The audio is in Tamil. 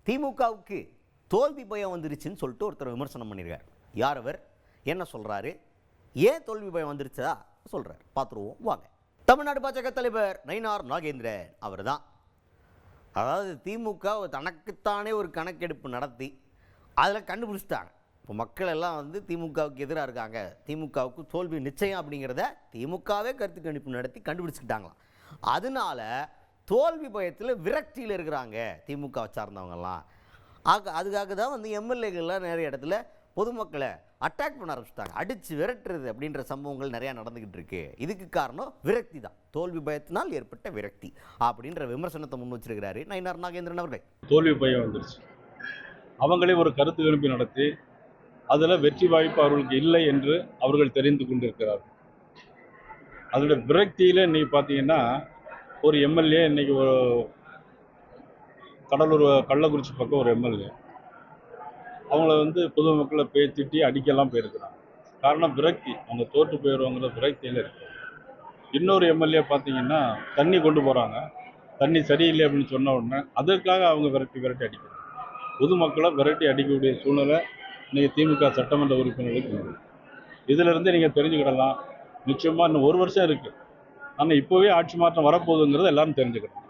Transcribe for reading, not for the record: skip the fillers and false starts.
திமுகவுக்கு தோல்வி பயம் வந்துருச்சுன்னு சொல்லிட்டு ஒருத்தர் விமர்சனம் பண்ணியிருக்கார். யார் அவர், என்ன சொல்கிறாரு, ஏன் தோல்வி பயம் வந்துருச்சா சொல்கிறார், பார்த்துருவோம் வாங்க. தமிழ்நாடு பாஜக தலைவர் நயினார் நாகேந்திரன் அவர் தான். அதாவது திமுக தனக்குத்தானே ஒரு கணக்கெடுப்பு நடத்தி அதில் கண்டுபிடிச்சிட்டாங்க. இப்போ மக்கள் எல்லாம் வந்து திமுகவுக்கு எதிராக இருக்காங்க, திமுகவுக்கு தோல்வி நிச்சயம் அப்படிங்கிறத திமுகவே கருத்து கணிப்பு நடத்தி கண்டுபிடிச்சிக்கிட்டாங்களாம். அதனால தோல்வி பயத்தில் விரக்தியில் இருக்கிறாங்க திமுகவை சார்ந்தவங்கெல்லாம். அதுக்காக தான் வந்து எம்எல்ஏக்கள்லாம் நிறைய இடத்துல பொதுமக்களை அட்டாக் பண்ண ஆரம்பிச்சிட்டாங்க. அடித்து விரட்டுறது அப்படின்ற சம்பவங்கள் நிறையா நடந்துக்கிட்டு இருக்கு. இதுக்கு காரணம் விரக்தி தான், தோல்வி பயத்தினால் ஏற்பட்ட விரக்தி அப்படின்ற விமர்சனத்தை முன் வச்சிருக்கிறாரு நயினார் நாகேந்திரன் அவர்கள். தோல்வி பயம் வந்துருச்சு, அவங்களே ஒரு கருத்து கணிப்பு நடத்தி அதில் வெற்றி வாய்ப்பு அவர்களுக்கு இல்லை என்று அவர்கள் தெரிந்து கொண்டிருக்கிறார்கள். அதோட விரக்தியில் இன்னைக்கு பார்த்தீங்கன்னா ஒரு எம்எல்ஏ, இன்னைக்கு ஒரு கடலூர் கள்ளக்குறிச்சி பக்கம் ஒரு எம்எல்ஏ அவங்கள வந்து பொதுமக்களை திட்டி அடிக்கலாம் போயிருக்கிறாங்க. காரணம் விரக்தி, அவங்க தோற்று போயிடுவாங்கிற விரக்தியில் இருக்கு. இன்னொரு எம்எல்ஏ பார்த்தீங்கன்னா தண்ணி கொண்டு போகிறாங்க, தண்ணி சரியில்லை அப்படின்னு சொன்ன உடனே அதற்காக அவங்க விரட்டி அடிக்கிறாங்க. பொதுமக்களை விரட்டி அடிக்கக்கூடிய சூழ்நிலை இன்னைக்கு திமுக சட்டமன்ற உறுப்பினர்களுக்கு. இதிலிருந்து நீங்கள் தெரிஞ்சுக்கிடலாம், நிச்சயமாக இன்னும் ஒரு வருஷம் இருக்குது, ஆனால் இப்போவே ஆட்சி மாற்றம் வரப்போகுதுங்கிறத எல்லாரும் தெரிஞ்சுக்கணும்.